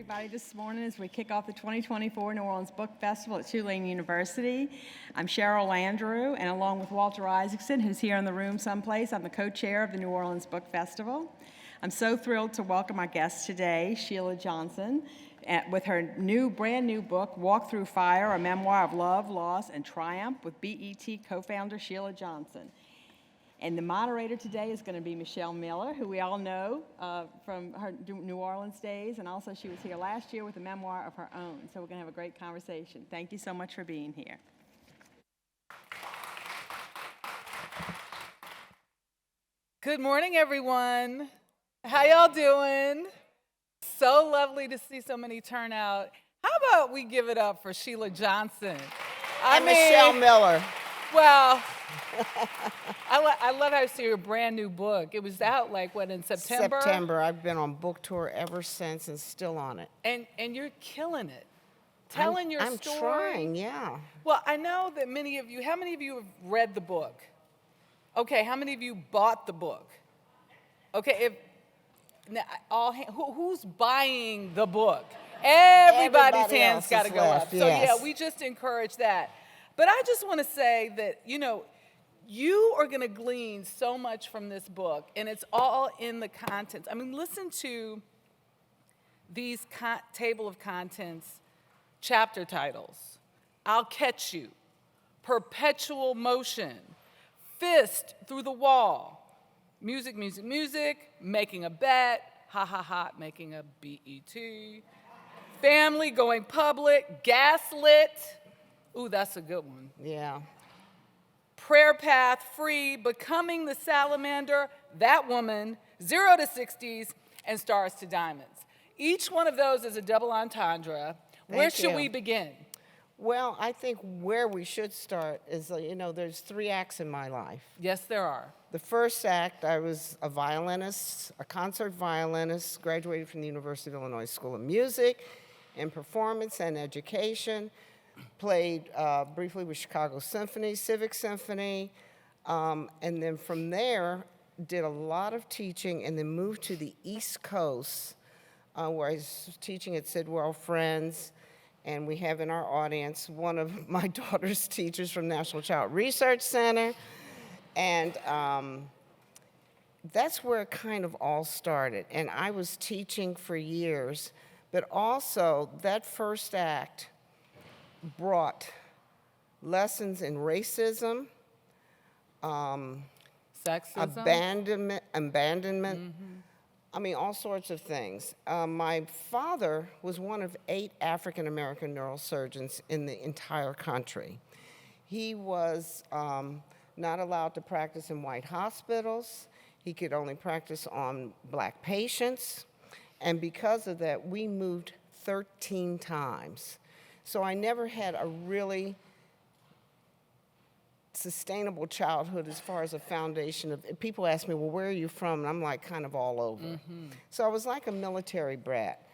everybody this morning as we kick off the 2024 New Orleans Book Festival at Tulane University. I'm Cheryl Landrew, and along with Walter Isaacson, who's here in the room someplace, I'm the co-chair of the New Orleans Book Festival. I'm so thrilled to welcome our guest today, Sheila Johnson, with her brand new book, Walk Through Fire, a memoir of love, loss, and triumph, with BET co-founder Sheila Johnson. And the moderator today is going to be Michelle Miller, who we all know from her New Orleans days, and also she was here last year with a memoir of her own. So we're going to have a great conversation. Thank you so much for being here. Good morning, everyone. How y'all doing? So lovely to see so many turn out. How about we give it up for Sheila Johnson? Michelle Miller. Well, I love how you see your brand new book. It was out in September? September. I've been on book tour ever since and still on it. And you're killing it. Telling your story. I'm trying, yeah. Well, I know that how many of you have read the book? Okay, how many of you bought the book? Okay, who's buying the book? Everybody's hands got to go up. So yeah, we just encourage that. But I just want to say that, you are going to glean so much from this book, and it's all in the contents. I mean, listen to these table of contents chapter titles. I'll Catch You, Perpetual Motion, Fist Through the Wall, Music, Music, Music, Making a Bet, Ha Ha Ha, Making a BET, Family, Going Public, Gaslit. Ooh, that's a good one. Yeah. Prayer Path, Free, Becoming the Salamander, That Woman, 0 to 60s, and Stars to Diamonds. Each one of those is a double entendre. Where should we begin? Well, I think where we should start is, there's 3 acts in my life. Yes, there are. The first act, I was a violinist, a concert violinist, graduated from the University of Illinois School of Music in performance and education. Played briefly with Chicago Symphony, Civic Symphony, and then from there did a lot of teaching and then moved to the East Coast where I was teaching at Sidwell Friends, and we have in our audience one of my daughter's teachers from National Child Research Center, and that's where it kind of all started. And I was teaching for years, but also that first act brought lessons in racism, sexism, abandonment. I mean, all sorts of things. My father was one of 8 African-American neurosurgeons in the entire country. He was not allowed to practice in white hospitals. He could only practice on black patients. And because of that, we moved 13 times. So I never had a really sustainable childhood as far as a foundation of, people ask me, well, where are you from? And I'm like kind of all over. So I was like a military brat.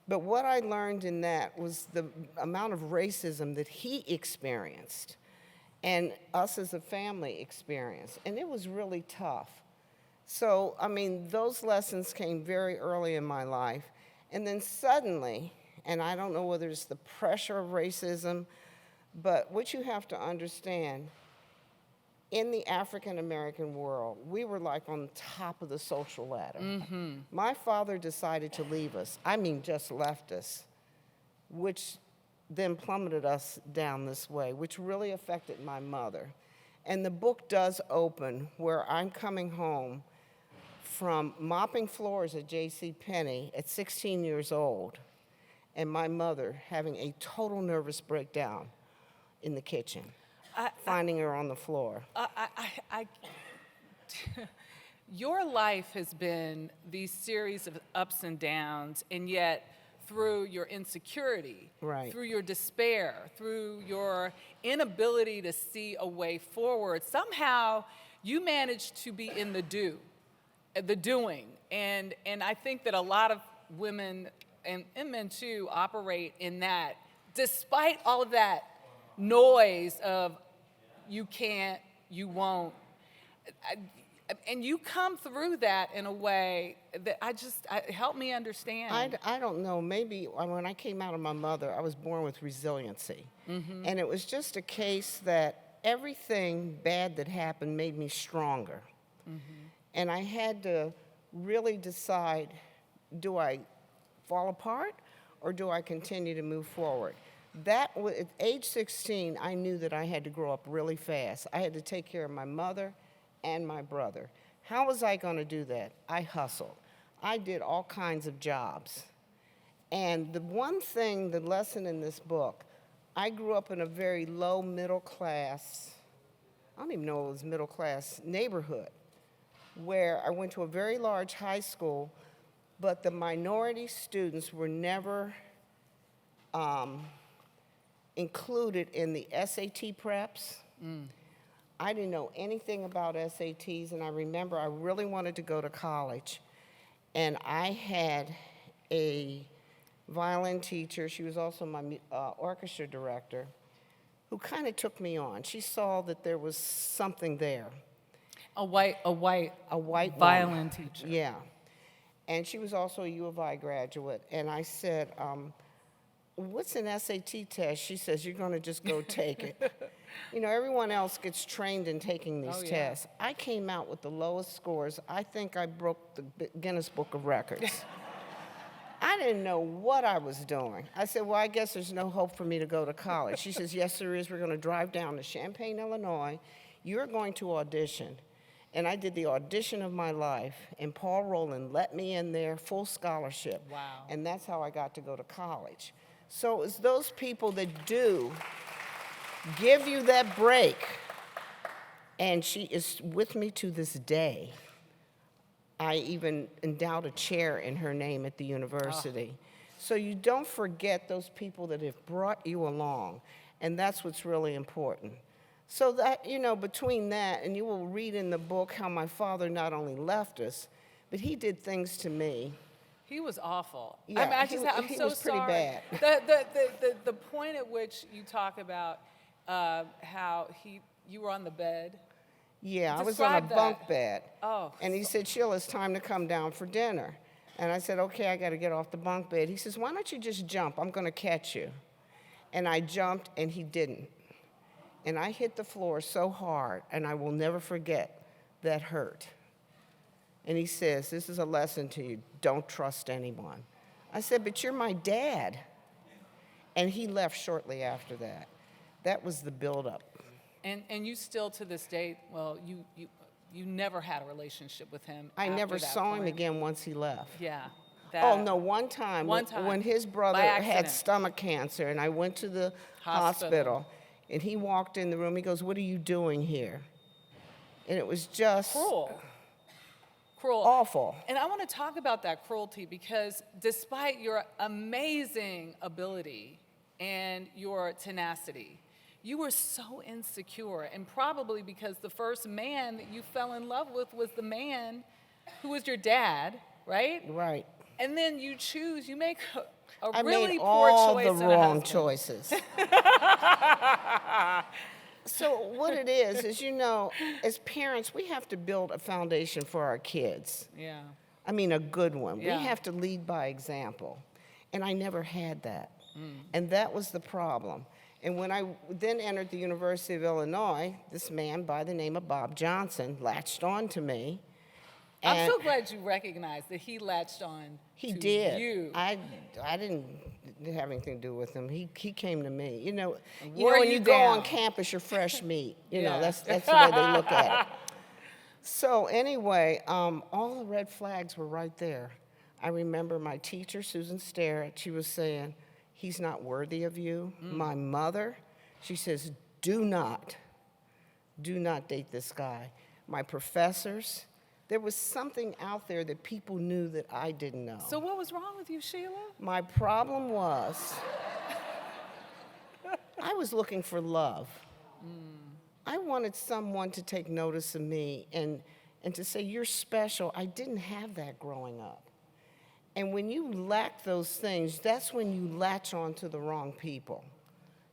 But what I learned in that was the amount of racism that he experienced and us as a family experienced. And it was really tough. So, I mean, those lessons came very early in my life. And then suddenly, and I don't know whether it's the pressure of racism, but what you have to understand, in the African-American world, we were like on top of the social ladder. My father decided to leave us. I mean, just left us, which then plummeted us down this way, which really affected my mother. And the book does open where I'm coming home from mopping floors at JCPenney at 16 years old, and my mother having a total nervous breakdown in the kitchen, finding her on the floor. Your life has been these series of ups and downs, and yet through your insecurity, through your despair, through your inability to see a way forward, somehow you managed to be in the doing. And I think that a lot of women and men too operate in that, despite all of that noise of you can't, you won't. and you come through that in a way that help me understand. I don't know. Maybe when I came out of my mother, I was born with resiliency. And it was just a case that everything bad that happened made me stronger. And I had to really decide, do I fall apart or do I continue to move forward? At age 16, I knew that I had to grow up really fast. I had to take care of my mother and my brother. How was I going to do that? I hustled. I did all kinds of jobs. And the one thing, the lesson in this book, I grew up in a very low middle class, I don't even know it was middle class neighborhood, where I went to a very large high school, but the minority students were never included in the SAT preps. I didn't know anything about SATs, and I remember I really wanted to go to college. And I had a violin teacher, she was also my orchestra director, who kind of took me on. She saw that there was something there. A white violin woman. teacher. Yeah. And she was also a U of I graduate. And I said, what's an SAT test? She says, you're going to just go take it. You know, everyone else gets trained in taking these tests. I came out with the lowest scores. I think I broke the Guinness Book of Records. I didn't know what I was doing. I said, well, I guess there's no hope for me to go to college. She says, yes, there is. We're going to drive down to Champaign, Illinois. You're going to audition. And I did the audition of my life, and Paul Rowland let me in there, full scholarship. Wow. And that's how I got to go to college. So it's those people that do give you that break. And she is with me to this day. I even endowed a chair in her name at the university. So you don't forget those people that have brought you along. And that's what's really important. So that, you know, between that, and you will read in the book how my father not only left us, but he did things to me. He was awful. Yeah, I'm he so was pretty sorry. bad. The point at which you talk about how you were on the bed. Yeah, I was on a Describe that. bunk bed. Oh. And he said, Sheila, it's time to come down for dinner. And I said, okay, I got to get off the bunk bed. He says, why don't you just jump? I'm going to catch you. And I jumped, and he didn't. And I hit the floor so hard, and I will never forget that hurt. And he says, this is a lesson to you. Don't trust anyone. I said, but you're my dad. And he left shortly after that. That was the buildup. And you still to this day, well, you never had a relationship with him. I after never that saw him point. again once he left. Yeah. Oh, no, one time when his brother By had accident. stomach cancer, and I went to the hospital, and he walked in the room. He goes, what are you doing here? And it was just Cruel. awful. And I want to talk about that cruelty because despite your amazing ability and your tenacity, you were so insecure, and probably because the first man that you fell in love with was the man who was your dad, right? Right. And then you make a I really made poor all choice the in a wrong husband. choices. So what it is, you know, as parents, we have to build a foundation for our kids. Yeah. I mean, a good one. Yeah. We have to lead by example. And I never had that. And that was the problem. And when I then entered the University of Illinois, this man by the name of Bob Johnson latched on to me. I'm so glad you recognized that he latched on He to did. you. I didn't have anything to do with him. He came to me. You know Wore when you you go on down. campus, you're fresh meat. You Yeah. know, that's the way they look at it. So anyway, all the red flags were right there. I remember my teacher, Susan Starrett, she was saying, he's not worthy of you. My mother, she says, do not date this guy. My professors, there was something out there that people knew that I didn't know. So what was wrong with you, Sheila? My problem was I was looking for love. I wanted someone to take notice of me and to say, you're special. I didn't have that growing up. And when you lack those things, that's when you latch on to the wrong people.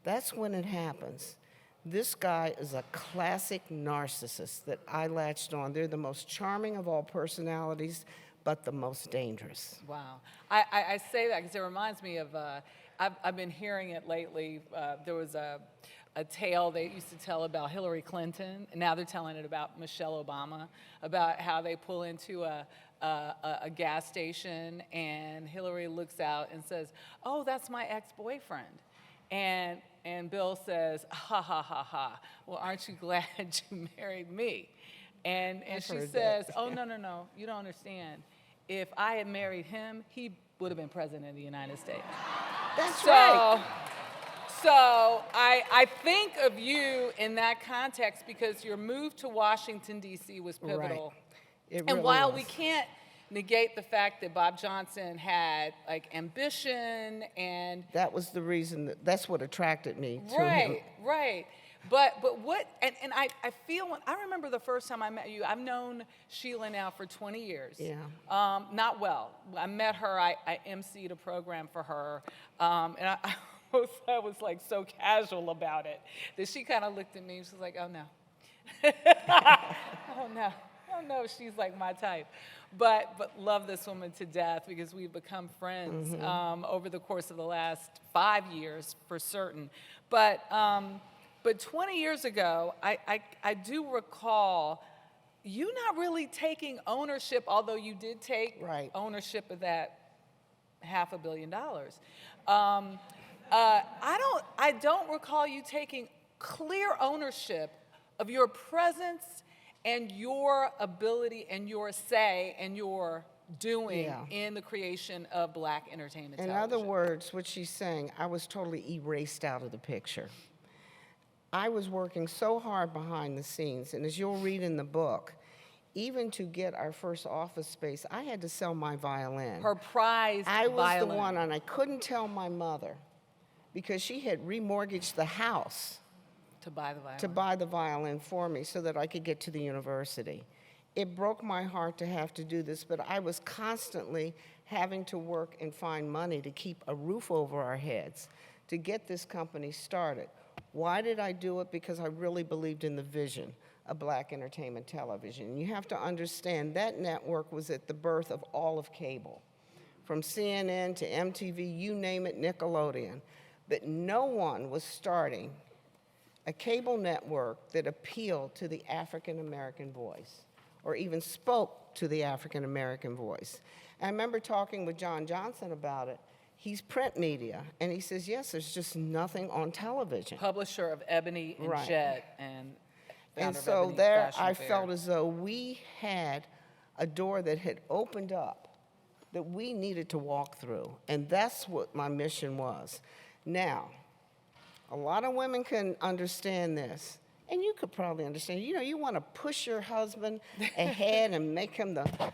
That's when it happens. This guy is a classic narcissist that I latched on. They're the most charming of all personalities, but the most dangerous. Wow. I say that because it reminds me of, I've been hearing it lately. There was a tale they used to tell about Hillary Clinton, and now they're telling it about Michelle Obama, about how they pull into a gas station and Hillary looks out and says, "Oh, that's my ex-boyfriend." And Bill says, "Ha, ha, ha, ha. Well, aren't you glad you married me?" And she says, "Oh, no, you don't understand. If I had married him, he would have been president of the United States." That's right. So I think of you in that context because your move to Washington, D.C. was pivotal. Right. It And really while was. we can't negate the fact that Bob Johnson had like ambition and That was the reason, that's what attracted me to him. Right. But what, and I feel, when I remember the first time I met you, I've known Sheila now for 20 years. Yeah. Not well. I met her, I emceed a program for her, and I was like so casual about it that she kind of looked at me and she was like, "Oh no." Oh no, she's like my type. But love this woman to death because we've become friends over the course of the last 5 years for certain. But 20 years ago, I do recall you not really taking ownership, although you did take ownership of that $500 million. I don't recall you taking clear ownership of your presence and your ability and your say and your doing in the creation of Black entertainment television. In other words, what she's saying, I was totally erased out of the picture. I was working so hard behind the scenes, and as you'll read in the book, even to get our first office space, I had to sell my violin. Her prized violin. I was the one, and I couldn't tell my mother because she had remortgaged the house to buy the violin. To buy the violin for me so that I could get to the university. It broke my heart to have to do this, but I was constantly having to work and find money to keep a roof over our heads to get this company started. Why did I do it? Because I really believed in the vision of Black entertainment television. You have to understand that network was at the birth of all of cable, from CNN to MTV, you name it, Nickelodeon. But no one was starting a cable network that appealed to the African American voice or even spoke to the African American voice. And I remember talking with John Johnson about it. He's print media, and he says, yes, there's just nothing on television. Publisher of Ebony and Jet and founder of so Ebony there Fashion I Fair. felt as though we had a door that had opened up that we needed to walk through, and that's what my mission was. Now, a lot of women can understand this, and you could probably understand. You know, you want to push your husband ahead and make him the,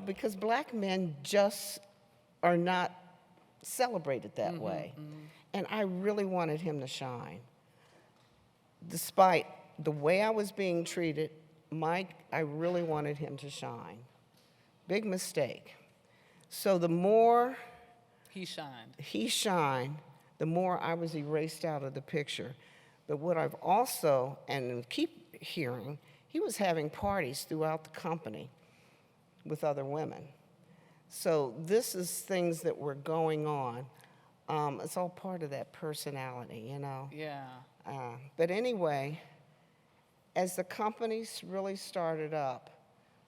because Black men just are not celebrated that way. And I really wanted him to shine. Despite the way I was being treated, I really wanted him to shine. Big mistake. So the more he shined, the more I was erased out of the picture. But what I've also, and keep hearing, he was having parties throughout the company with other women. So this is things that were going on. It's all part of that personality, Yeah. But anyway, as the companies really started up,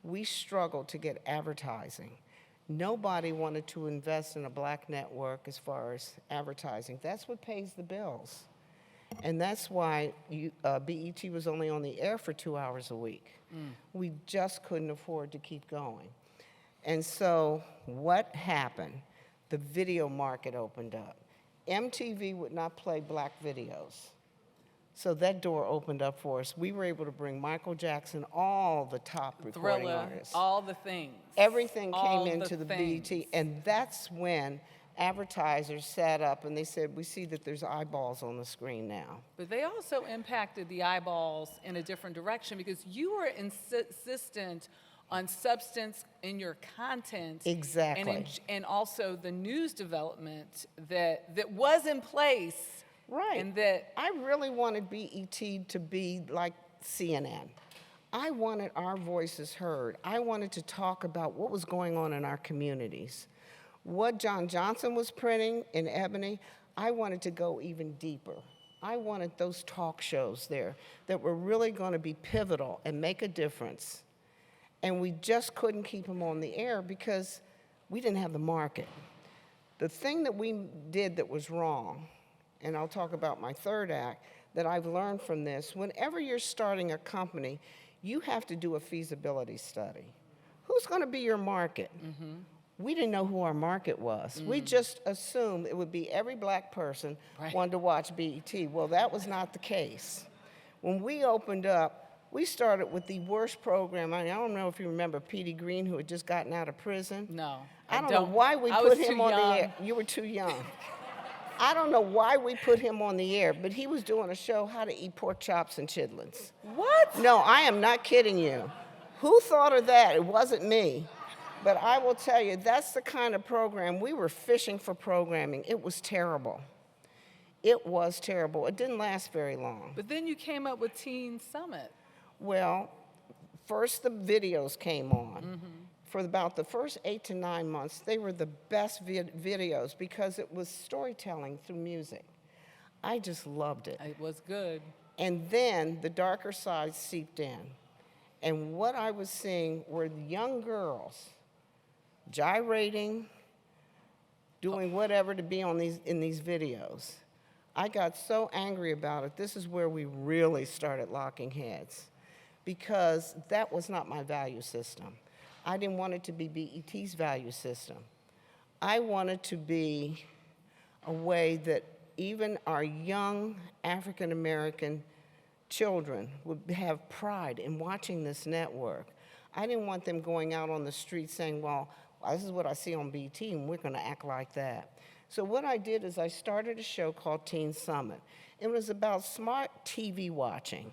we struggled to get advertising. Nobody wanted to invest in a Black network as far as advertising. That's what pays the bills. And that's why BET was only on the air for 2 hours a week. We just couldn't afford to keep going. And so what happened? The video market opened up. MTV would not play Black videos. So that door opened up for us. We were able to bring Michael Jackson, all the top recording Thriller, artists. all the things. Everything all came into the things. BET, and that's when advertisers sat up and they said, we see that there's eyeballs on the screen now. But they also impacted the eyeballs in a different direction because you were insistent on substance in your content. Exactly. And also the news development that was in place Right. And that I really wanted BET to be like CNN. I wanted our voices heard. I wanted to talk about what was going on in our communities. What John Johnson was printing in Ebony, I wanted to go even deeper. I wanted those talk shows there that were really going to be pivotal and make a difference. And we just couldn't keep them on the air because we didn't have the market. The thing that we did that was wrong, and I'll talk about my third act, that I've learned from this, whenever you're starting a company, you have to do a feasibility study. Who's going to be your market? We didn't know who our market was. We just assumed it would be every black person wanted to watch BET. Well, that was not the case. When we opened up, we started with the worst program. I don't know if you remember Petey Green, who had just gotten out of prison. No, I don't know why we put him on the air. You were too young. I don't know why we put him on the air, but he was doing a show, How to Eat Pork Chops and Chitlins. What? No, I am not kidding you. Who thought of that? It wasn't me. But I will tell you, that's the kind of program, we were fishing for programming. It was terrible. It was terrible. It didn't last very long. But then you came up with Teen Summit. Well, first the videos came on. For about the first 8 to 9 months, they were the best videos because it was storytelling through music. I just loved it. It was good. And then the darker side seeped in. And what I was seeing were young girls gyrating, doing whatever to be on in these videos. I got so angry about it. This is where we really started locking heads because that was not my value system. I didn't want it to be BET's value system. I wanted to be a way that even our young African American children would have pride in watching this network. I didn't want them going out on the street saying, well, this is what I see on BET, and we're going to act like that. So what I did is I started a show called Teen Summit. It was about smart TV watching.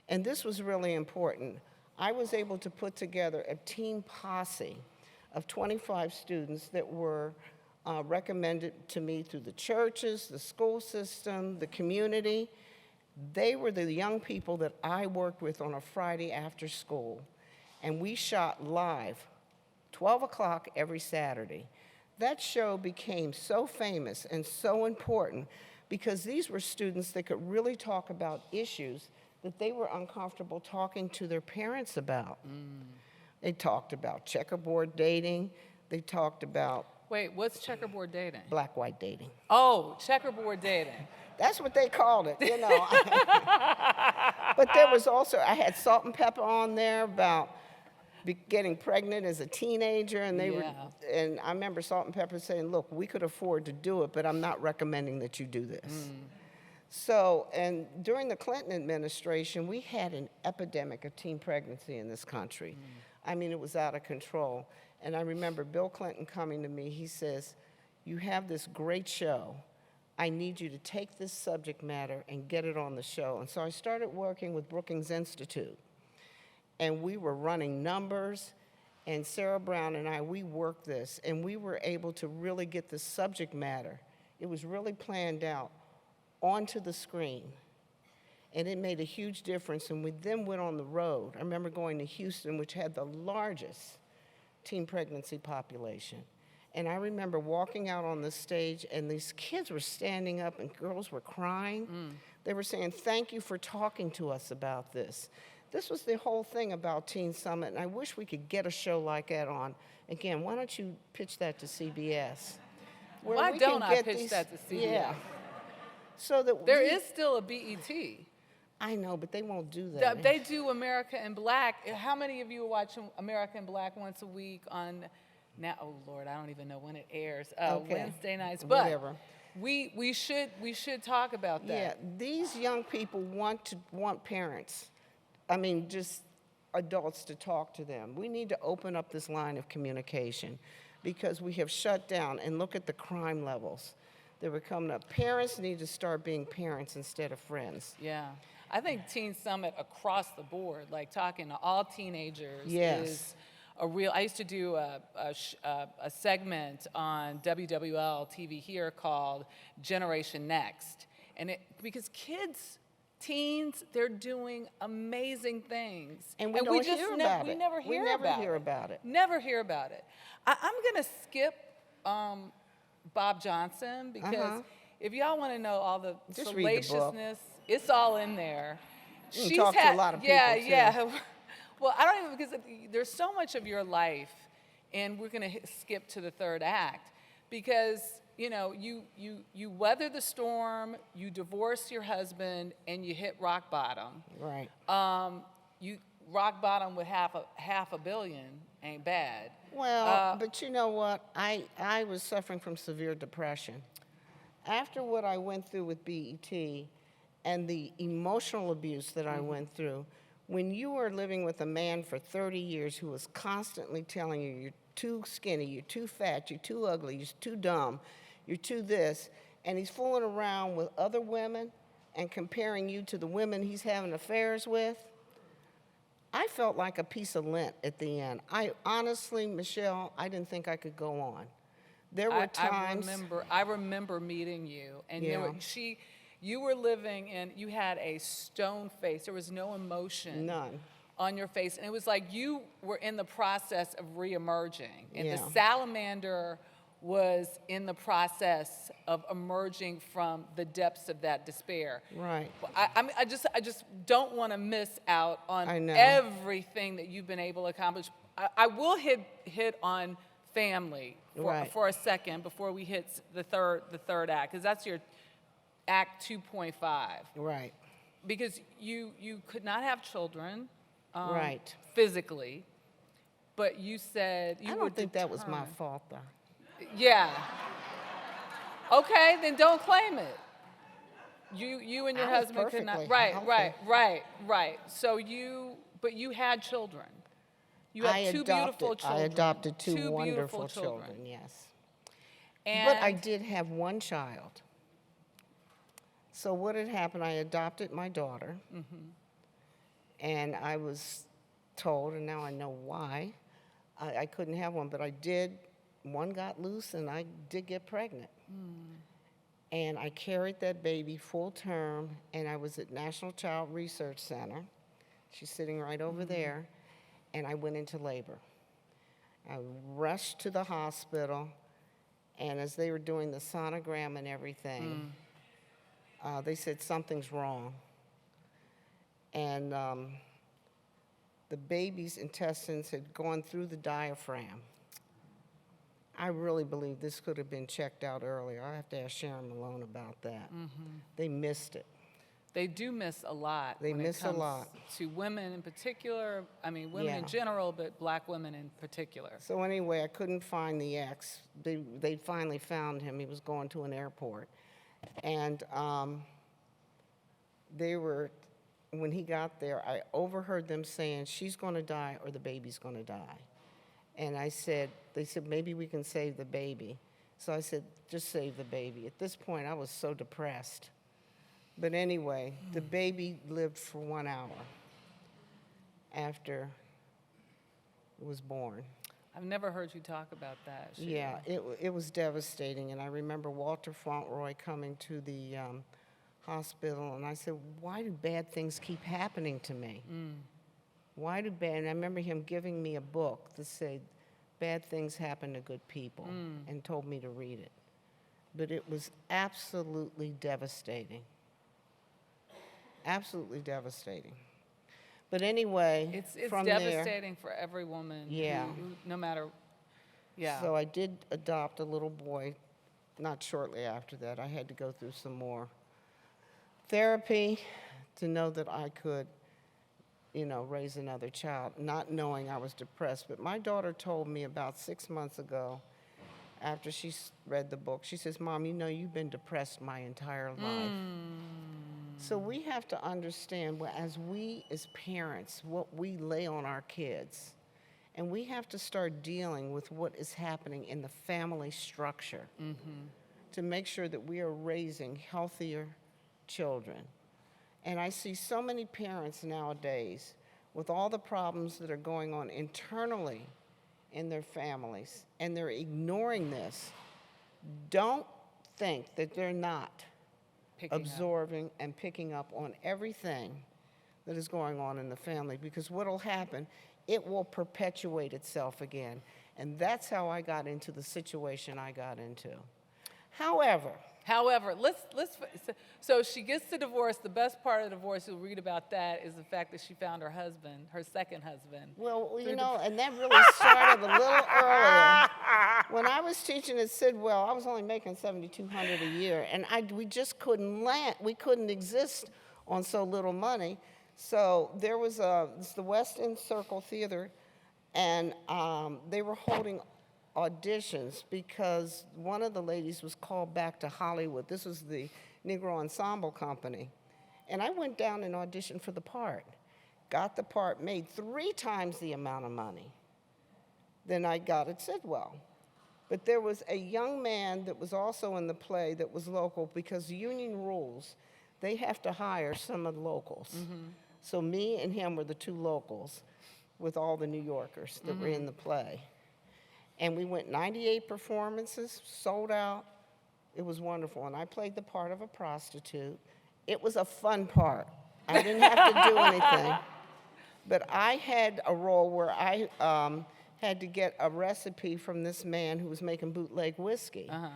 And this was really important. I was able to put together a teen posse of 25 students that were recommended to me through the churches, the school system, the community. They were the young people that I worked with on a Friday after school. And we shot live, 12 o'clock every Saturday. That show became so famous and so important because these were students that could really talk about issues that they were uncomfortable talking to their parents about. They talked about checkerboard dating. They talked about Wait, what's checkerboard dating? black-white dating. Oh, checkerboard dating. That's what they called it, you know. But there was also, I had Salt and Pepper on there about getting pregnant as a teenager, and they were, and I remember Salt and Pepper saying, look, we could afford to do it, but I'm not recommending that you do this. So, and during the Clinton administration, we had an epidemic of teen pregnancy in this country. I mean, it was out of control. And I remember Bill Clinton coming to me, he says, you have this great show. I need you to take this subject matter and get it on the show. And so I started working with Brookings Institute. And we were running numbers, and Sarah Brown and I, we worked this, and we were able to really get the subject matter. It was really planned out onto the screen. And it made a huge difference, and we then went on the road. I remember going to Houston, which had the largest teen pregnancy population. And I remember walking out on the stage, and these kids were standing up, and girls were crying. They were saying, thank you for talking to us about this. This was the whole thing about Teen Summit, and I wish we could get a show like that on. Again, why don't you pitch that to CBS? Why don't I pitch that to CBS? Yeah. So that there is still a BET. I know, but they won't do that. They do America in Black. How many of you watch America in Black once a week on, now, oh Lord, I don't even know when it airs, Wednesday nights. But whatever. We should talk about that. Yeah, these young people want parents. I mean, just adults to talk to them. We need to open up this line of communication because we have shut down, and look at the crime levels that were coming up. Parents need to start being parents instead of friends. Yeah. I think Teen Summit across the board, like talking to all teenagers, Yes. is a real. I used to do a segment on WWL TV here called Generation Next, Because kids, teens, they're doing amazing things. And we don't hear about it. We never hear about it. Never hear about it. I'm going to skip Bob Johnson because if y'all want to know all the Just read the book. salaciousness, it's all in there. You can talk to a lot of people, too. Yeah. Well, I don't even, because there's so much of your life, and we're going to skip to the third act, because, you know, you weather the storm, you divorce your husband, and you hit rock bottom. Right. You rock bottom with half a billion ain't bad. Well, but you know what? I was suffering from severe depression. After what I went through with BET and the emotional abuse that I went through, when you are living with a man for 30 years who is constantly telling you you're too skinny, you're too fat, you're too ugly, you're too dumb, you're too this, and he's fooling around with other women and comparing you to the women he's having affairs with, I felt like a piece of lint at the end. I honestly, Michelle, I didn't think I could go on. There were times. I remember meeting you, and you were living in, you had a stone face. There was no emotion. None. On your face. And it was like you were in the process of reemerging. And Yeah. the salamander was in the process of emerging from the depths of that despair. Right. I just don't want to miss out on I know. everything that you've been able to accomplish. I will hit on family for a second before we hit the third act, because that's your act 2.5. Right. Because you could not have children, Right. physically, but you said you I were don't think that was my determined. fault, though. Yeah. Okay, then don't claim it. You and your I was husband could not. perfectly healthy. Right. So but you had children. You had two beautiful children. I adopted two wonderful beautiful children, yes. And But I did have one child. So what had happened, I adopted my daughter, and I was told, and now I know why, I couldn't have one, but I did. One got loose, and I did get pregnant. And I carried that baby full term, and I was at National Child Research Center. She's sitting right over there, and I went into labor. I rushed to the hospital, and as they were doing the sonogram and everything, they said something's wrong. And the baby's intestines had gone through the diaphragm. I really believe this could have been checked out earlier. I have to ask Sharon Malone about that. They missed it. They do miss a lot. They when miss it comes a lot. to women in particular. I mean, women in Yeah. general, but black women in particular. So anyway, I couldn't find the ex. They finally found him. He was going to an airport. And when he got there, I overheard them saying, she's going to die or the baby's going to die. And they said, maybe we can save the baby. So I said, just save the baby. At this point, I was so depressed. But anyway, the baby lived for 1 hour after it was born. I've never heard you talk about that. Sheila. Yeah, it was devastating. And I remember Walter Fauntleroy coming to the hospital, and I said, why do bad things keep happening to me? Why do bad? And I remember him giving me a book that said, bad things happen to good people, and told me to read it. But it was absolutely devastating. Absolutely devastating. But anyway, It's from devastating for every woman. Yeah. No matter. Yeah. So I did adopt a little boy. Not shortly after that, I had to go through some more therapy to know that I could, raise another child, not knowing I was depressed. But my daughter told me about 6 months ago, after she read the book, she says, Mom, you've been depressed my entire life. So we have to understand, as parents, what we lay on our kids. And we have to start dealing with what is happening in the family structure to make sure that we are raising healthier children. And I see so many parents nowadays with all the problems that are going on internally in their families, and they're ignoring this. Don't think that they're not absorbing, and picking up on everything that is going on in the family, because what will happen, it will perpetuate itself again. And that's how I got into the situation I got into. However, so she gets the divorce. The best part of the divorce, you'll read about that, is the fact that she found her husband, her second husband. well, you know, and that really started a little earlier. When I was teaching at Sidwell, I was only making $7,200 a year, and we just couldn't we couldn't exist on so little money. So there was it's the West End Circle Theater, and they were holding auditions because one of the ladies was called back to Hollywood. This was the Negro Ensemble Company. And I went down and auditioned for the part. Got the part, made 3 times the amount of money than I got at Sidwell. But there was a young man that was also in the play that was local, because union rules, they have to hire some of the locals. Mm-hmm. So me and him were the 2 locals with all the New Yorkers that were in the play. And we went 98 performances, sold out. It was wonderful. And I played the part of a prostitute. It was a fun part. I didn't have to do anything. But I had a role where I had to get a recipe from this man who was making bootleg whiskey. Uh-huh.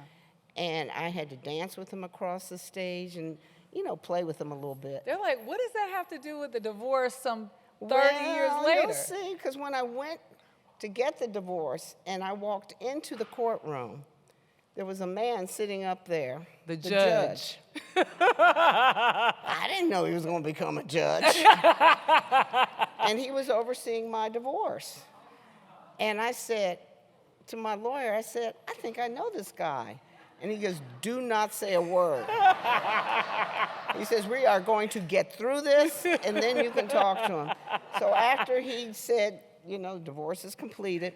And I had to dance with him across the stage and, you know, play with him a little bit. They're like, what does that have to do with the divorce some 30 years later? You'll see, because when I went to get the divorce and I walked into the courtroom, there was a man sitting up there. The judge. I didn't know he was going to become a judge. And he was overseeing my divorce. And I said to my lawyer, I said, I think I know this guy. And he goes, do not say a word. He says, we are going to get through this, and then you can talk to him. So after he said, you know, divorce is completed,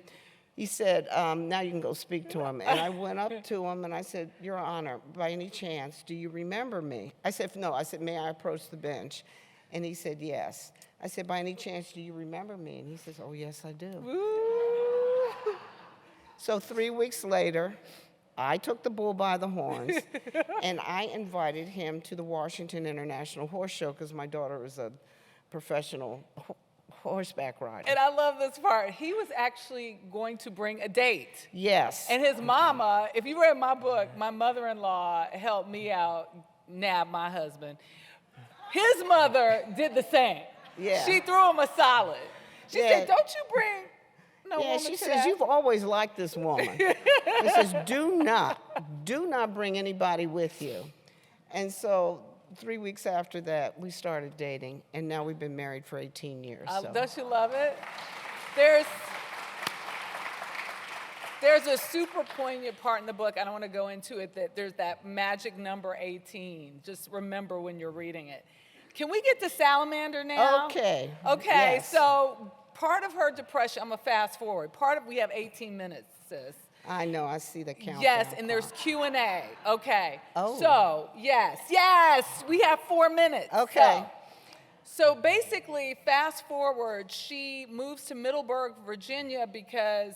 he said, now you can go speak to him. And I went up to him and I said, Your Honor, by any chance, do you remember me? I said, no. I said, may I approach the bench? And he said, yes. I said, by any chance, do you remember me? And he says, oh, yes, I do. Ooh. So 3 weeks later, I took the bull by the horns, and I invited him to the Washington International Horse Show, because my daughter is a professional horseback rider. And I love this part. He was actually going to bring a date. Yes. And his mama, if you read my book, my mother-in-law helped me out, nab my husband. His mother did the same. Yeah. She threw him a solid. She said, don't you bring no woman she to says, that. you've always liked this woman. She says, do not bring anybody with you. And so 3 weeks after that, we started dating, and now we've been married for 18 years. Don't you love it? There's a super poignant part in the book. I don't want to go into it. That there's that magic number 18. Just remember when you're reading it. Can we get to Salamander now? Okay. Okay. Yes. So part of her depression. I'm gonna fast forward. We have 18 minutes, sis. I know, I see the countdown. Yes, and there's Q&A. Okay. Oh. So, yes, we have 4 minutes. Okay. So basically, fast forward, she moves to Middleburg, Virginia, because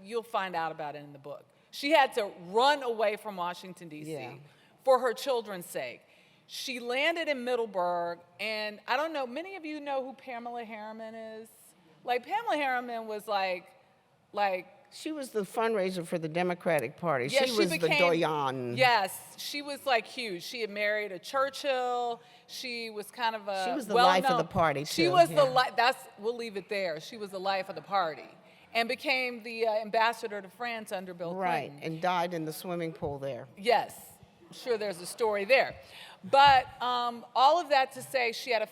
you'll find out about it in the book. She had to run away from Washington, D.C. for her children's sake. She landed in Middleburg, and I don't know, many of you know who Pamela Harriman is? Like, Pamela Harriman was like, she was the fundraiser for the Democratic Party. Yeah, she was the doyen. Yes, she was like huge. She had married a Churchill. She was kind of a She was the well-known, life of the party, too. She was the life, we'll leave it there. She was the life of the party and became the ambassador to France under Bill Clinton. Right, and died in the swimming pool there. Yes, I'm sure there's a story there. But all of that to say, she had a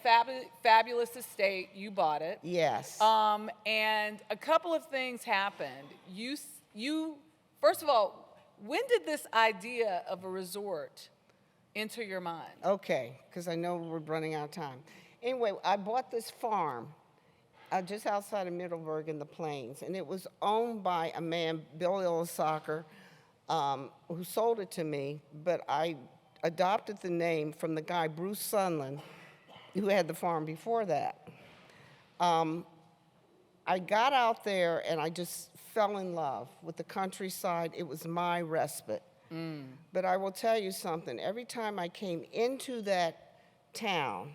fabulous estate. You bought it. Yes. And a couple of things happened. You first of all, when did this idea of a resort enter your mind? Okay, because I know we're running out of time. Anyway, I bought this farm just outside of Middleburg in the Plains, and it was owned by a man, Bill Illisacker, who sold it to me, but I adopted the name from the guy, Bruce Sunland, who had the farm before that. I got out there and I just fell in love with the countryside. It was my respite. But I will tell you something. Every time I came into that town,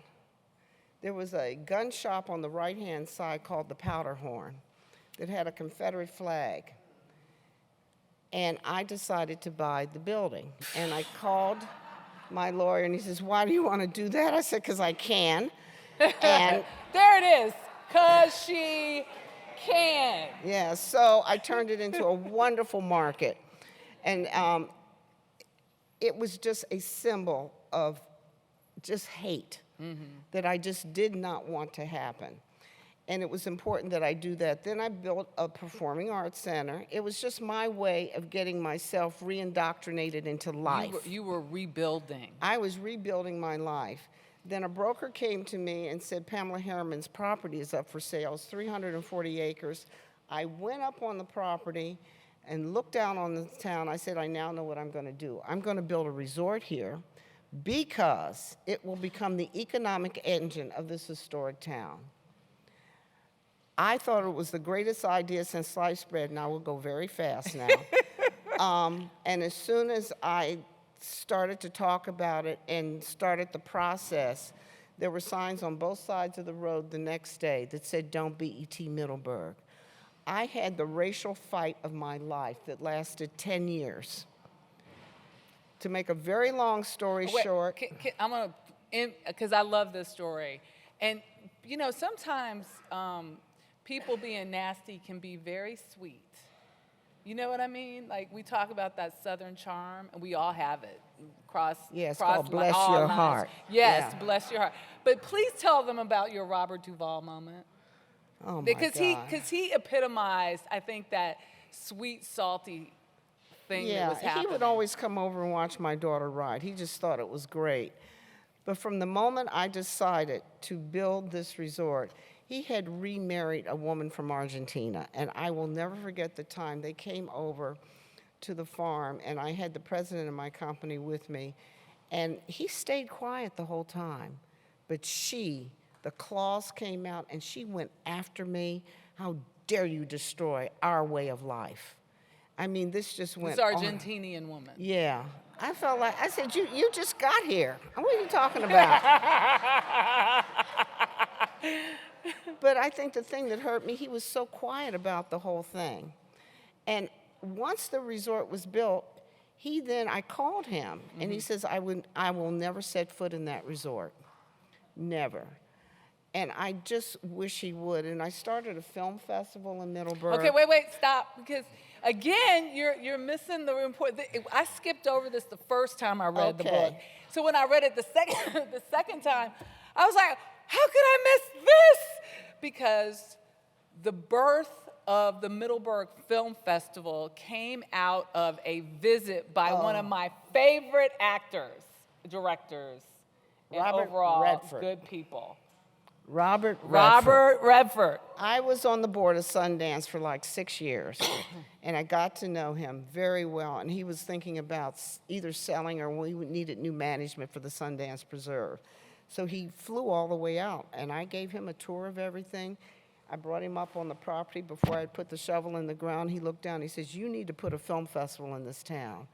there was a gun shop on the right-hand side called the Powderhorn that had a Confederate flag. And I decided to buy the building. And I called my lawyer, and he says, why do you want to do that? I said, because I can. And there it is, because she can. yeah, so I turned it into a wonderful market. And it was just a symbol of just hate that I just did not want to happen. And it was important that I do that. Then I built a performing arts center. It was just my way of getting myself re-indoctrinated into life. You were rebuilding. I was rebuilding my life. Then a broker came to me and said, Pamela Harriman's property is up for sale. It's 340 acres. I went up on the property and looked down on the town. I said, I now know what I'm going to do. I'm going to build a resort here because it will become the economic engine of this historic town. I thought it was the greatest idea since sliced bread, and I will go very fast now. And as soon as I started to talk about it and started the process, there were signs on both sides of the road the next day that said, don't be E.T. Middleburg. I had the racial fight of my life that lasted 10 years. To make a very long story short. I'm going to, because I love this story. And, you know, sometimes people being nasty can be very sweet. You know what I mean? Like, we talk about that Southern charm, and we all have it. It's called bless your heart. Yes, yeah. Bless your heart. But please tell them about your Robert Duvall moment. Oh, my because God. he epitomized, I think, that sweet, salty thing that was happening. He would always come over and watch my daughter ride. He just thought it was great. But from the moment I decided to build this resort, he had remarried a woman from Argentina, and I will never forget the time they came over to the farm, and I had the president of my company with me, and he stayed quiet the whole time. But the claws came out, and she went after me. How dare you destroy our way of life? I mean, this just went This Argentinian woman. Yeah. I felt like, I said, you just got here. What are you talking about? But I think the thing that hurt me, he was so quiet about the whole thing. And once the resort was built, I called him, and he says, I will never set foot in that resort. Never. And I just wish he would. And I started a film festival in Middleburg. Okay, wait, stop. Because, again, you're missing the important thing. I skipped over this the first time I read the book. So when I read it the second time, I was like, how could I miss this? Because the birth of the Middleburg Film Festival came out of a visit by one of my favorite actors, directors, and overall Redford. Good people. Robert Redford. I was on the board of Sundance for like 6 years, and I got to know him very well, and he was thinking about either selling or we needed new management for the Sundance Preserve. So he flew all the way out, and I gave him a tour of everything. I brought him up on the property before I put the shovel in the ground. He looked down, he says, you need to put a film festival in this town.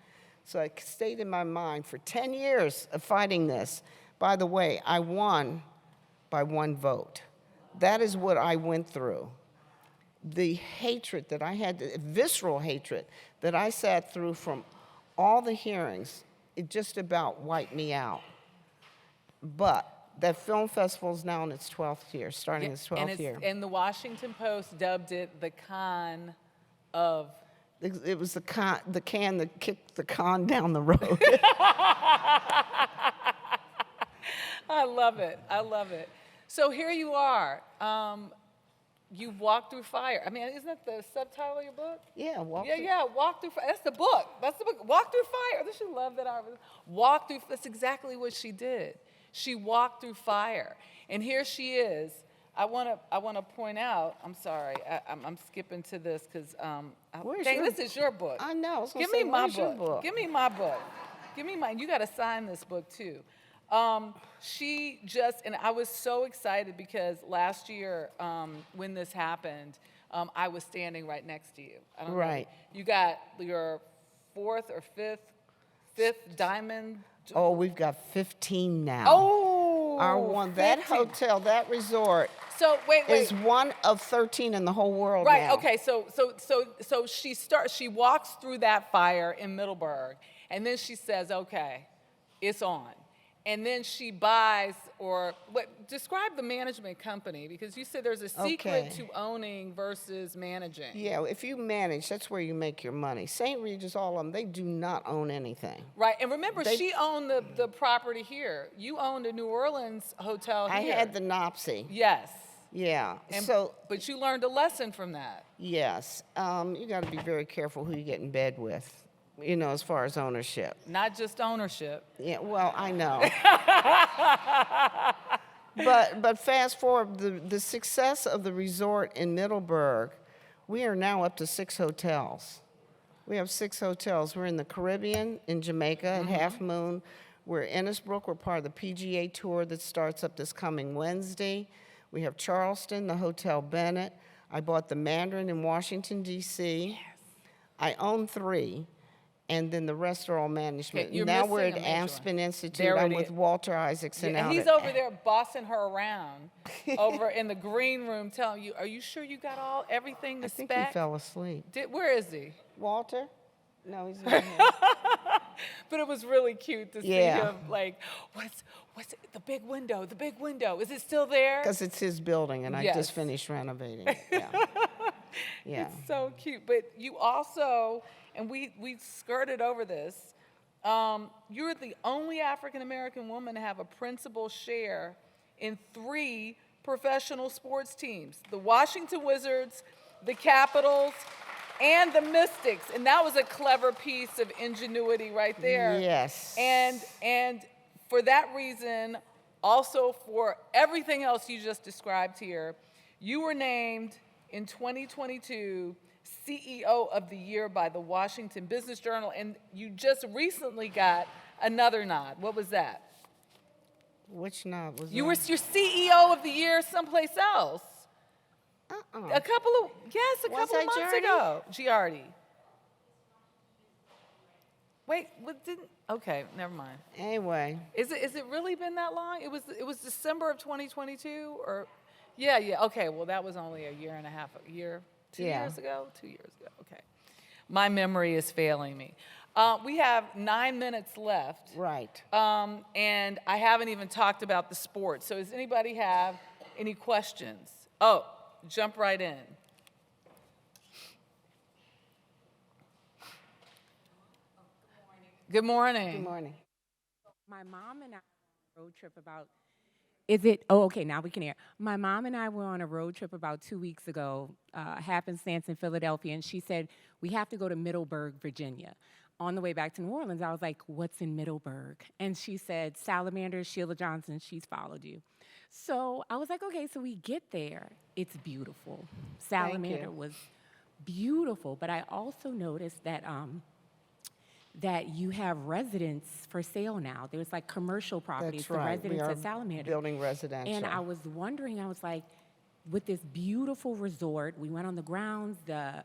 So it stayed in my mind for 10 years of fighting this. By the way, I won by 1 vote. That is what I went through. The hatred that I had, the visceral hatred that I sat through from all the hearings, it just about wiped me out. But that film festival is now in its 12th year, starting its 12th year. And the Washington Post dubbed it the con of... It was the can that kicked the con down the road. I love it. So here you are. You walked through fire. I mean, isn't that the subtitle of your book? Yeah, walk through fire. That's the book. Walk through fire. Don't you love that? Walk through. That's exactly what she did. She walked through fire, and here she is. I want to point out. I'm sorry. I'm skipping to this because this is your book. I know. Give me my book. Give me my book. Give me mine. You got to sign this book too. She just, and I was so excited because last year when this happened, I was standing right next to you. I don't know. You got your 4th or 5th 5th Diamond. Oh, we've got 15 now. Oh, Our one, that 15. hotel, that resort So wait. is one of 13 in the whole world Right. now. Okay. So she walks through that fire in Middleburg, and then she says, "Okay, it's on." And then she buys, describe the management company, because you said there's a secret to owning versus managing. Yeah, if you manage, that's where you make your money. St. Regis, all of them, they do not own anything. Right, and remember, she owned the property here. You owned a New Orleans hotel here. I had the Nopsy. Yes. Yeah. But you learned a lesson from that. Yes. You got to be very careful who you get in bed with, as far as ownership. Not just ownership. Yeah, well, I know. But fast forward, the success of the resort in Middleburg, we are now up to 6 hotels. We have 6 hotels. We're in the Caribbean, in Jamaica, at Half Moon. We're in Innisbrook. We're part of the PGA Tour that starts up this coming Wednesday. We have Charleston, the Hotel Bennett. I bought the Mandarin in Washington, D.C. Yes. I own 3. And then the rest are all management. Okay, now we're at Aspen Institute. I'm with Walter Isaacson and out he's at over there bossing her around over in the green room telling you, are you sure you got everything to spec? I think he fell asleep. Where is he? Walter? No, he's not here. But it was really cute to see him like, what's the big window, is it still there? Because it's his building and I just finished renovating it. Yeah. It's so cute. But you also, and we skirted over this, you're the only African-American woman to have a principal share in 3 professional sports teams, the Washington Wizards, the Capitals, and the Mystics. And that was a clever piece of ingenuity right there. Yes. And for that reason, also for everything else you just described here, you were named in 2022 CEO of the Year by the Washington Business Journal, and you just recently got another nod. What was that? Which nod was that? You were your CEO of the Year someplace else. A couple of months ago. Giardi. Wait, what didn't? Okay, never mind. Anyway, is it really been that long? It was December of 2022, or yeah. Okay, well that was only a year and a half, 2 years ago. 2 years ago. Okay, my memory is failing me. We have 9 minutes left. Right. And I haven't even talked about the sports. So does anybody have any questions? Oh, jump right in. Good morning. Good morning. My mom and I were on a road trip about, okay, now we can hear. My mom and I were on a road trip about 2 weeks ago, happenstance in Philadelphia, and she said, we have to go to Middleburg, Virginia. On the way back to New Orleans, I was like, what's in Middleburg? And she said, Salamanders, Sheila Johnson, she's followed you. So I was like, okay, so we get there. It's beautiful. Salamander was beautiful, but I also noticed that that you have residents for sale now. There's like commercial properties That's for right. residents We are at Salamander. building residential. And I was wondering, I was like, with this beautiful resort, we went on the grounds, the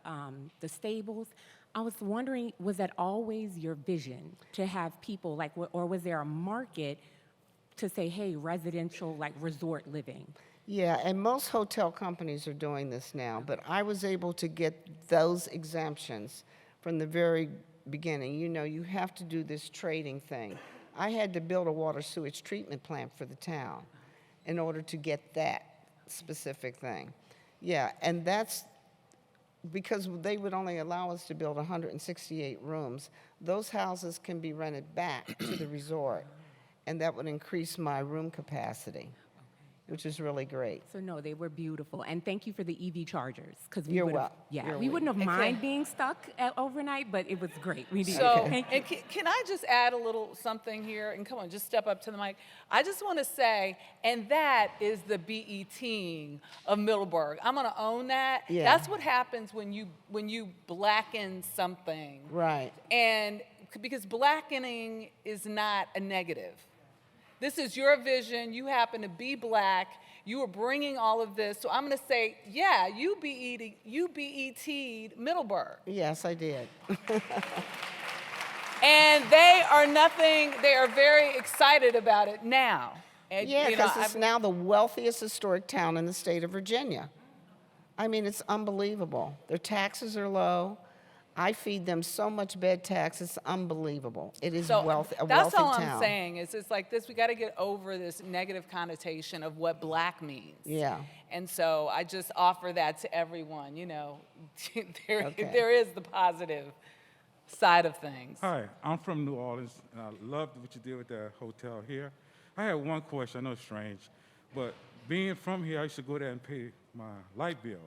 stables. I was wondering, was that always your vision to have people like, or was there a market to say, hey, residential, like resort living? Yeah, and most hotel companies are doing this now, but I was able to get those exemptions from the very beginning. You know, you have to do this trading thing. I had to build a water sewage treatment plant for the town in order to get that specific thing. Yeah, and that's because they would only allow us to build 168 rooms. Those houses can be rented back to the resort, and that would increase my room capacity, which is really great. So no, they were beautiful, and thank you for the EV chargers, because You're welcome. we wouldn't have mind being stuck overnight, but it was great. We did. So, Thank you. and can I just add a little something here? And come on, just step up to the mic. I just want to say, and that is the BETing of Middleburg. I'm going to own that. Yeah. That's what happens when you blacken something. Right. And because blackening is not a negative. This is your vision. You happen to be black. You are bringing all of this. So I'm going to say, yeah, you BET'd Middleburg. Yes, I did. And they are very excited about it now. And, Yeah, you know, because it's now the wealthiest historic town in the state of Virginia. I mean, it's unbelievable. Their taxes are low. I feed them so much bed tax, it's unbelievable. It is so wealthy, a that's wealthy all town. I'm saying is it's like this, we got to get over this negative connotation of what black means. Yeah. And so I just offer that to everyone, you know, Okay. there is the positive side of things. Hi, I'm from New Orleans, and I loved what you did with the hotel here. I had one question. I know it's strange, but being from here, I used to go there and pay my light bill.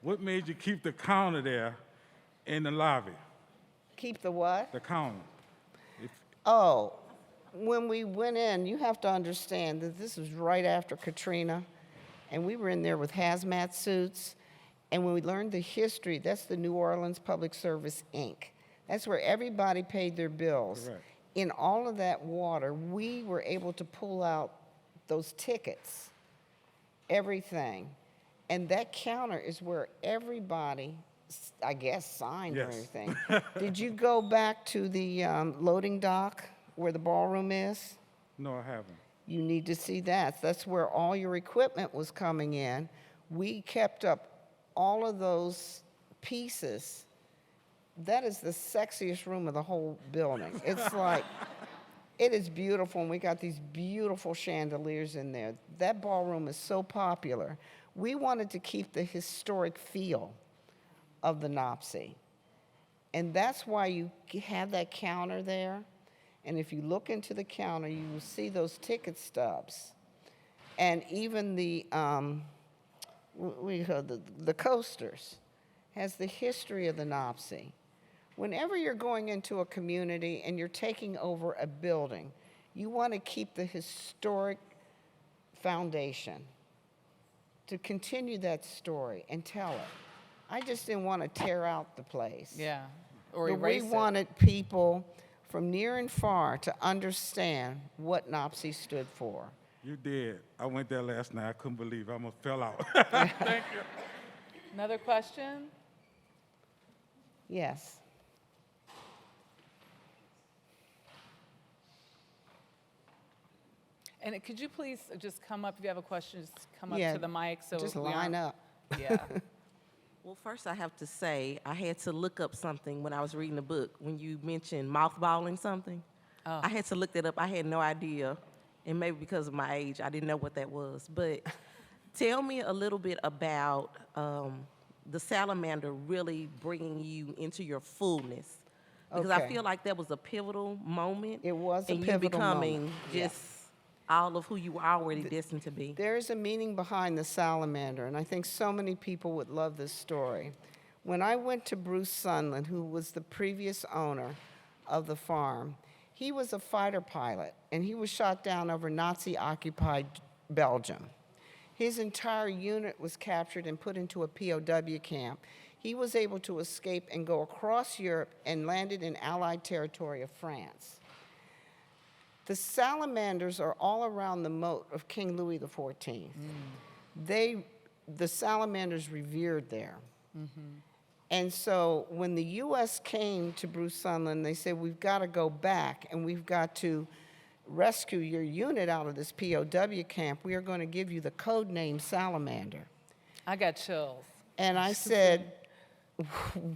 What made you keep the counter there in the lobby? Keep the what? The counter. Oh, when we went in, you have to understand that this was right after Katrina, and we were in there with hazmat suits, and when we learned the history, that's the New Orleans Public Service, Inc. That's where everybody paid their bills. Correct. In all of that water, we were able to pull out those tickets, everything. And that counter is where everybody, I guess, signed or Yes. anything. Did you go back to the loading dock where the ballroom is? No, I haven't. You need to see that. That's where all your equipment was coming in. We kept up all of those pieces. That is the sexiest room of the whole building. It's like, it is beautiful, and we got these beautiful chandeliers in there. That ballroom is so popular. We wanted to keep the historic feel of the NOPSI. And that's why you have that counter there. And if you look into the counter, you will see those ticket stubs. And even the coasters has the history of the NOPSI. Whenever you're going into a community and you're taking over a building, you want to keep the historic foundation to continue that story and tell it. I just didn't want to tear out the place. Yeah, or But erase we it. wanted people from near and far to understand what NOPSI stood for. You did. I went there last night. I couldn't believe it. I almost fell out. Thank you. Another question? Yes. And could you please just come up, if you have a question, just come up Yeah, to the mic. So just we line aren't- up. Yeah. Well, first I have to say I had to look up something when I was reading the book. When you mentioned mothballing something, Oh. I had to look that up. I had no idea, and maybe because of my age, I didn't know what that was. But tell me a little bit about the salamander really bringing you into your fullness, because I Okay. feel like that was a pivotal moment. It was a in you pivotal becoming moment, yeah. just all of who you were already destined to be. There's a meaning behind the salamander, and I think so many people would love this story. When I went to Bruce Sunland, who was the previous owner of the farm, he was a fighter pilot, and he was shot down over Nazi-occupied Belgium. His entire unit was captured and put into a POW camp. He was able to escape and go across Europe and landed in Allied territory of France. The salamanders are all around the moat of King Louis XIV. The salamanders revered there. And so when the U.S. came to Bruce Sunland, they said, we've got to go back and we've got to rescue your unit out of this POW camp. We are going to give you the code name Salamander. I got chills. And I said,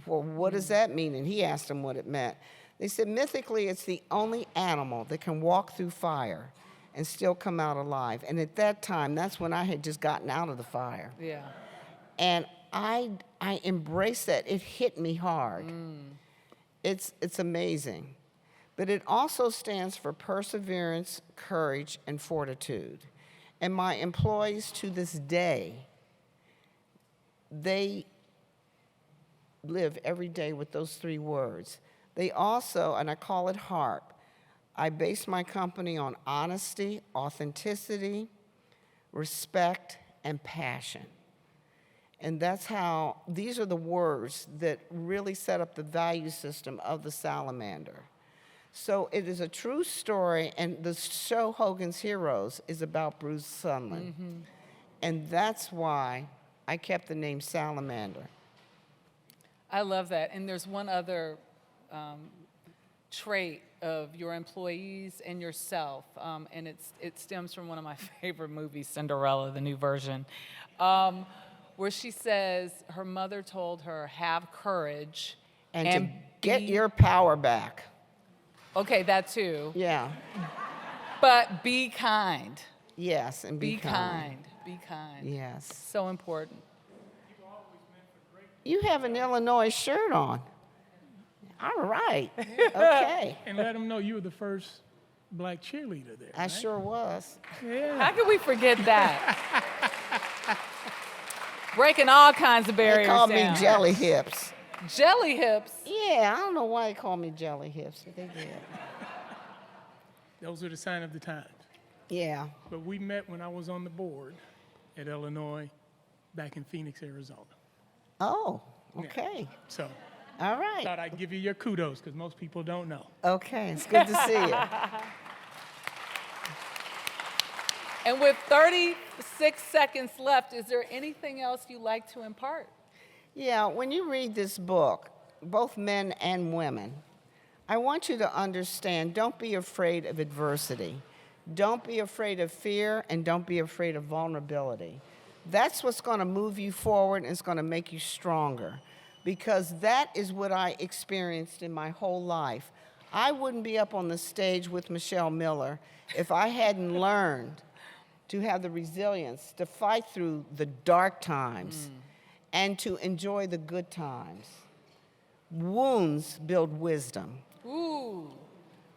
well, what does that mean? And he asked them what it meant. They said, mythically, it's the only animal that can walk through fire and still come out alive. And at that time, that's when I had just gotten out of the fire. Yeah. And I embraced that. It hit me hard. It's amazing. But it also stands for perseverance, courage, and fortitude. And my employees to this day, they live every day with those three words. They also, and I call it HARP, I base my company on honesty, authenticity, respect, and passion. And that's how, these are the words that really set up the value system of the salamander. So it is a true story, and the show Hogan's Heroes is about Bruce Sunland. And that's why I kept the name Salamander. I love that. And there's one other trait of your employees and yourself, and it stems from one of my favorite movies, Cinderella, the new version, where she says her mother told her, have courage And to get be- your power back. Okay, that too. Yeah. But be kind. Yes, and be kind. Be kind. Yes. So important. You have an Illinois shirt on. All right. Okay. And let them know you were the first black cheerleader there. I right? sure was. Yeah. How could we forget that? Breaking all kinds of barriers They call me down. Jelly Hips. Jelly hips. Yeah, I don't know why they call me Jelly Hips, but they did. Those were the sign of the times. Yeah. But we met when I was on the board at Illinois back in Phoenix, Arizona. Oh, okay. So All right. thought I'd give you your kudos because most people don't know. Okay, it's good to see you. And with 36 seconds left, is there anything else you'd like to impart? Yeah, when you read this book, both men and women, I want you to understand, don't be afraid of adversity. Don't be afraid of fear, and don't be afraid of vulnerability. That's what's going to move you forward and it's going to make you stronger, because that is what I experienced in my whole life. I wouldn't be up on the stage with Michelle Miller if I hadn't learned to have the resilience to fight through the dark times and to enjoy the good times. Wounds build wisdom. Ooh,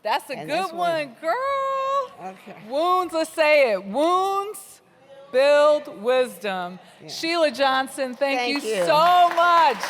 that's a And good that's one, one. girl. Okay. Wounds, let's say it. Wounds build wisdom. Yeah. Sheila Johnson, thank Thank you you. so much.